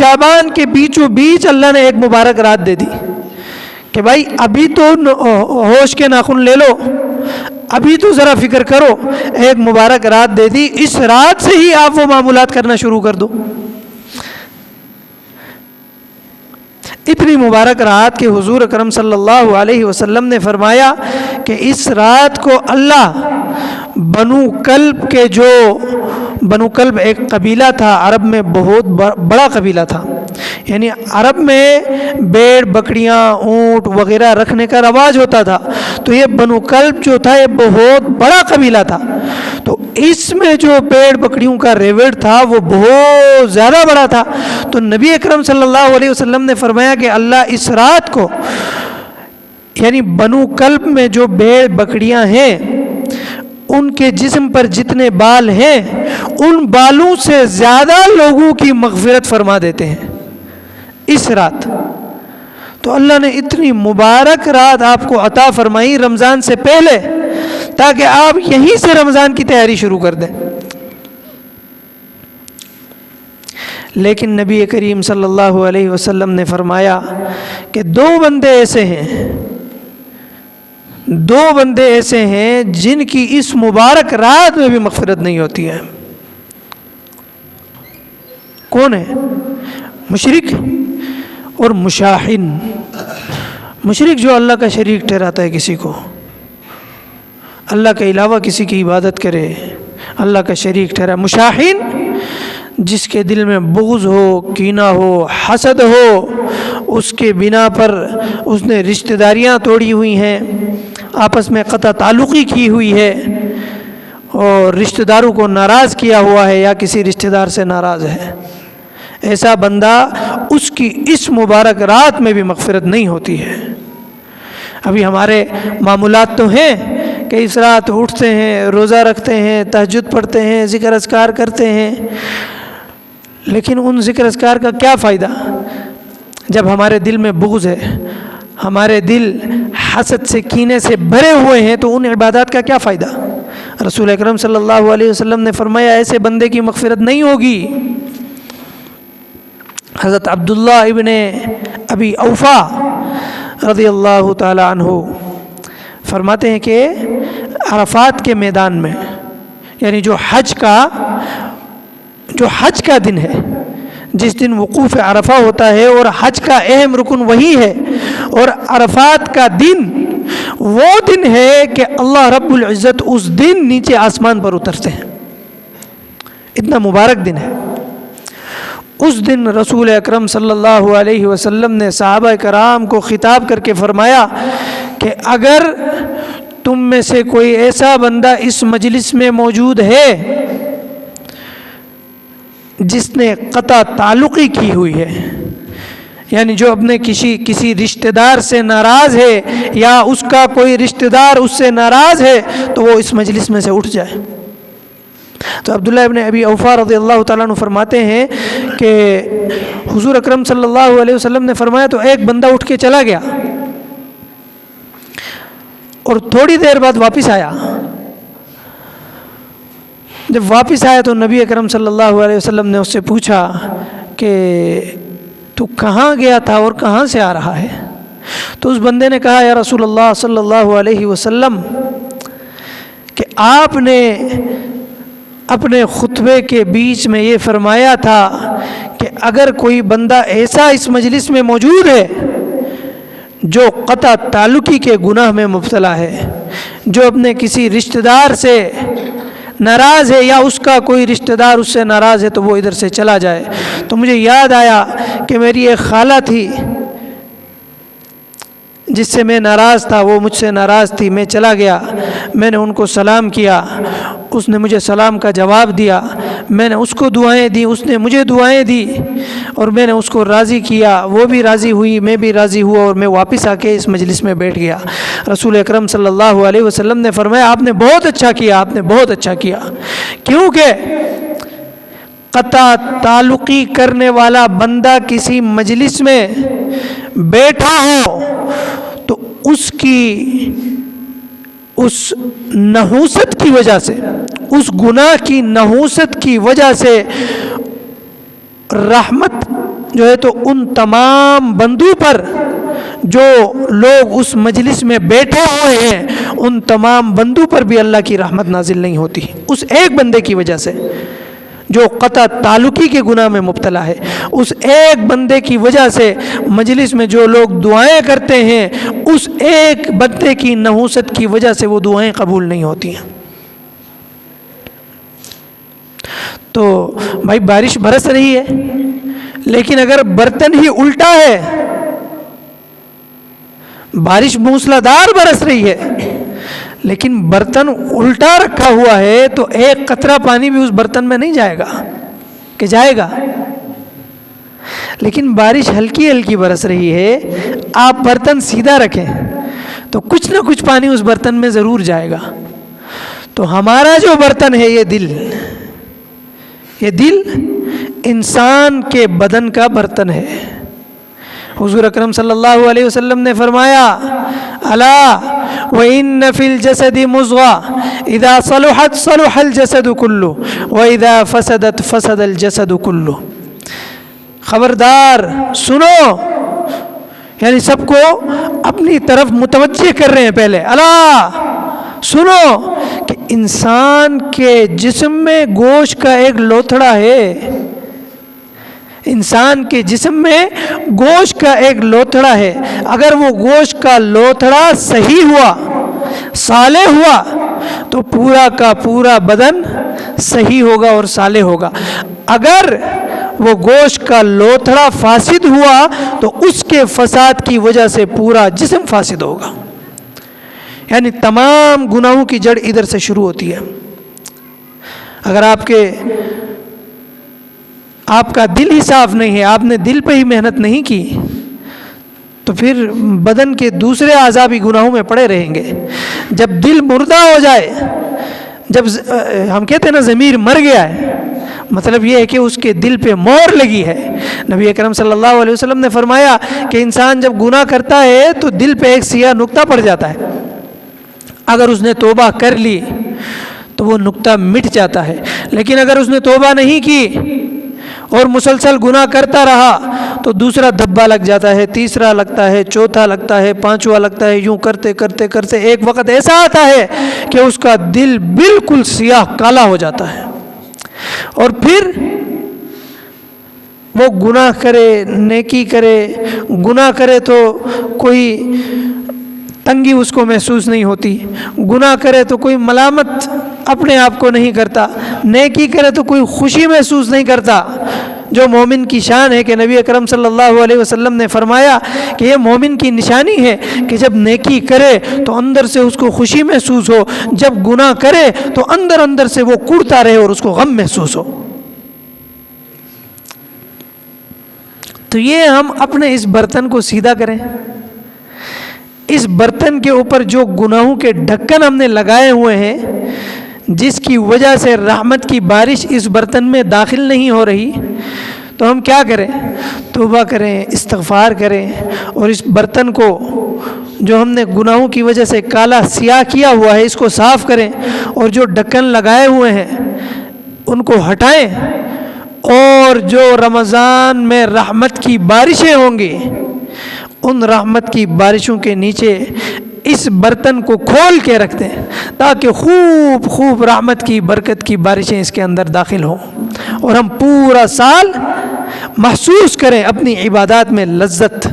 شعبان کے بیچوں بیچ اللہ نے ایک مبارک رات دے دی کہ بھائی ابھی تو ہوش کے ناخن لے لو، ابھی تو ذرا فکر کرو، ایک مبارک رات دے دی، اس رات سے ہی آپ وہ معمولات کرنا شروع کر دو۔ اتنی مبارک رات کہ حضور اکرم صلی اللہ علیہ وسلم نے فرمایا کہ اس رات کو اللہ بنو کلب ایک قبیلہ تھا، عرب میں بہت بڑا قبیلہ تھا، یعنی عرب میں بیڑ بکریاں اونٹ وغیرہ رکھنے کا رواج ہوتا تھا، تو یہ بنو کلب جو تھا یہ بہت بڑا قبیلہ تھا، تو اس میں جو بیڑ بکریوں کا ریوڑ تھا وہ بہت زیادہ بڑا تھا۔ تو نبی اکرم صلی اللہ علیہ وسلم نے فرمایا کہ اللہ اس رات کو، یعنی بنو کلب میں جو بیڑ بکریاں ہیں ان کے جسم پر جتنے بال ہیں ان بالوں سے زیادہ لوگوں کی مغفرت فرما دیتے ہیں اس رات۔ تو اللہ نے اتنی مبارک رات آپ کو عطا فرمائی رمضان سے پہلے، تاکہ آپ یہیں سے رمضان کی تیاری شروع کر دیں۔ لیکن نبی کریم صلی اللہ علیہ وسلم نے فرمایا کہ دو بندے ایسے ہیں جن کی اس مبارک رات میں بھی مغفرت نہیں ہوتی ہے۔ کون ہے؟ مشرک اور مشاحن۔ مشرک جو اللہ کا شریک ٹھہراتا ہے کسی کو، اللہ کے علاوہ کسی کی عبادت کرے، اللہ کا شریک ٹھہرا۔ مشاحن جس کے دل میں بغض ہو، کینہ ہو، حسد ہو، اس کے بنا پر اس نے رشتہ داریاں توڑی ہوئی ہیں، آپس میں قطع تعلقی کی ہوئی ہے، اور رشتہ داروں کو ناراض کیا ہوا ہے یا کسی رشتہ دار سے ناراض ہے، ایسا بندہ اس کی اس مبارک رات میں بھی مغفرت نہیں ہوتی ہے۔ ابھی ہمارے معمولات تو ہیں کہ اس رات اٹھتے ہیں، روزہ رکھتے ہیں، تہجد پڑھتے ہیں، ذکر اذکار کرتے ہیں، لیکن ان ذکر اذکار کا کیا فائدہ جب ہمارے دل میں بغض ہے، ہمارے دل حسد سے، کینے سے بھرے ہوئے ہیں، تو ان عبادات کا کیا فائدہ؟ رسول اکرم صلی اللہ علیہ وسلم نے فرمایا ایسے بندے کی مغفرت نہیں ہوگی۔ حضرت عبداللہ ابن ابی اوفا رضی اللہ تعالی عنہ فرماتے ہیں کہ عرفات کے میدان میں، یعنی جو حج کا دن ہے، جس دن وقوف عرفہ ہوتا ہے، اور حج کا اہم رکن وہی ہے، اور عرفات کا دن وہ دن ہے کہ اللہ رب العزت اس دن نیچے آسمان پر اترتے ہیں، اتنا مبارک دن ہے۔ اس دن رسول اکرم صلی اللہ علیہ وسلم نے صحابہ کرام کو خطاب کر کے فرمایا کہ اگر تم میں سے کوئی ایسا بندہ اس مجلس میں موجود ہے جس نے قطع تعلقی کی ہوئی ہے، یعنی جو اپنے کسی رشتہ دار سے ناراض ہے یا اس کا کوئی رشتہ دار اس سے ناراض ہے، تو وہ اس مجلس میں سے اٹھ جائے۔ تو عبداللہ ابن ابی اوفا رضی اللہ تعالیٰ عنہ فرماتے ہیں کہ حضور اکرم صلی اللہ علیہ وسلم نے فرمایا تو ایک بندہ اٹھ کے چلا گیا، اور تھوڑی دیر بعد واپس آیا۔ جب واپس آیا تو نبی اکرم صلی اللہ علیہ وسلم نے اس سے پوچھا کہ تو کہاں گیا تھا اور کہاں سے آ رہا ہے؟ تو اس بندے نے کہا یا رسول اللہ صلی اللہ علیہ وسلم کہ آپ نے اپنے خطبے کے بیچ میں یہ فرمایا تھا کہ اگر کوئی بندہ ایسا اس مجلس میں موجود ہے جو قطع تعلقی کے گناہ میں مبتلا ہے، جو اپنے کسی رشتہ دار سے ناراض ہے یا اس کا کوئی رشتہ دار اس سے ناراض ہے، تو وہ ادھر سے چلا جائے۔ تو مجھے یاد آیا کہ میری ایک خالہ تھی جس سے میں ناراض تھا، وہ مجھ سے ناراض تھی، میں چلا گیا، میں نے ان کو سلام کیا، اس نے مجھے سلام کا جواب دیا، میں نے اس کو دعائیں دی، اس نے مجھے دعائیں دی، اور میں نے اس کو راضی کیا، وہ بھی راضی ہوئی، میں بھی راضی ہوا، اور میں واپس آ کے اس مجلس میں بیٹھ گیا۔ رسول اکرم صلی اللہ علیہ وسلم نے فرمایا آپ نے بہت اچھا کیا، آپ نے بہت اچھا کیا، کیونکہ قطع تعلقی کرنے والا بندہ کسی مجلس میں بیٹھا ہو تو اس کی اس نحوست کی وجہ سے، اس گناہ کی نحوست کی وجہ سے رحمت جو ہے تو ان تمام بندوں پر جو لوگ اس مجلس میں بیٹھے ہوئے ہیں، ان تمام بندوں پر بھی اللہ کی رحمت نازل نہیں ہوتی، اس ایک بندے کی وجہ سے جو قطع تعلقی کے گناہ میں مبتلا ہے، اس ایک بندے کی وجہ سے مجلس میں جو لوگ دعائیں کرتے ہیں، اس ایک بندے کی نحوست کی وجہ سے وہ دعائیں قبول نہیں ہوتی ہیں۔ تو بھائی بارش برس رہی ہے، لیکن اگر برتن ہی الٹا ہے، بارش موسلادھار برس رہی ہے لیکن برتن الٹا رکھا ہوا ہے، تو ایک قطرہ پانی بھی اس برتن میں نہیں جائے گا کہ جائے گا؟ لیکن بارش ہلکی ہلکی برس رہی ہے، آپ برتن سیدھا رکھیں تو کچھ نہ کچھ پانی اس برتن میں ضرور جائے گا۔ تو ہمارا جو برتن ہے یہ دل انسان کے بدن کا برتن ہے۔ حضور اکرم صلی اللہ علیہ وسلم نے فرمایا، الا وَإِنَّ فِي الْجَسَدِ مُضْغَةً إِذَا صَلُحَتْ صَلُحَ الْجَسَدُ كُلُّهُ وَإِذَا فَسَدَتْ فَسَدَ الْجَسَدُ كُلُّهُ۔ خبردار سنو، یعنی سب کو اپنی طرف متوجہ کر رہے ہیں۔ پہلے الا سنو کہ انسان کے جسم میں گوشت کا ایک لوتھڑا ہے، انسان کے جسم میں گوشت کا ایک لوتھڑا ہے، اگر وہ گوشت کا لوتھڑا صحیح ہوا، صالح ہوا، تو پورا کا پورا بدن صحیح ہوگا اور صالح ہوگا۔ اگر وہ گوشت کا لوتھڑا فاسد ہوا تو اس کے فساد کی وجہ سے پورا جسم فاسد ہوگا۔ یعنی تمام گناہوں کی جڑ ادھر سے شروع ہوتی ہے۔ اگر آپ کا دل ہی صاف نہیں ہے، آپ نے دل پہ ہی محنت نہیں کی، تو پھر بدن کے دوسرے اعضاء بھی گناہوں میں پڑے رہیں گے۔ جب دل مردہ ہو جائے، جب ہم کہتے ہیں نا ضمیر مر گیا ہے، مطلب یہ ہے کہ اس کے دل پہ مور لگی ہے۔ نبی اکرم صلی اللہ علیہ وسلم نے فرمایا کہ انسان جب گناہ کرتا ہے تو دل پہ ایک سیاہ نقطہ پڑ جاتا ہے، اگر اس نے توبہ کر لی تو وہ نقطہ مٹ جاتا ہے، لیکن اگر اس نے توبہ نہیں کی اور مسلسل گناہ کرتا رہا تو دوسرا دھبا لگ جاتا ہے، تیسرا لگتا ہے، چوتھا لگتا ہے، پانچواں لگتا ہے، یوں کرتے کرتے کرتے ایک وقت ایسا آتا ہے کہ اس کا دل بالکل سیاہ کالا ہو جاتا ہے، اور پھر وہ گناہ کرے، نیکی کرے، گناہ کرے تو کوئی تنگی اس کو محسوس نہیں ہوتی، گناہ کرے تو کوئی ملامت اپنے آپ کو نہیں کرتا، نیکی کرے تو کوئی خوشی محسوس نہیں کرتا۔ جو مومن کی شان ہے کہ نبی اکرم صلی اللہ علیہ وسلم نے فرمایا کہ یہ مومن کی نشانی ہے کہ جب نیکی کرے تو اندر سے اس کو خوشی محسوس ہو، جب گناہ کرے تو اندر سے وہ کڑتا رہے اور اس کو غم محسوس ہو۔ تو یہ ہم اپنے اس برتن کو سیدھا کریں، اس برتن کے اوپر جو گناہوں کے ڈھکن ہم نے لگائے ہوئے ہیں، جس کی وجہ سے رحمت کی بارش اس برتن میں داخل نہیں ہو رہی، تو ہم کیا کریں؟ توبہ کریں، استغفار کریں، اور اس برتن کو جو ہم نے گناہوں کی وجہ سے کالا سیاہ کیا ہوا ہے اس کو صاف کریں، اور جو ڈھکن لگائے ہوئے ہیں ان کو ہٹائیں، اور جو رمضان میں رحمت کی بارشیں ہوں گی ان رحمت کی بارشوں کے نیچے اس برتن کو کھول کے رکھ دیں تاکہ خوب خوب رحمت کی برکت کی بارشیں اس کے اندر داخل ہوں، اور ہم پورا سال محسوس کریں اپنی عبادات میں لذت۔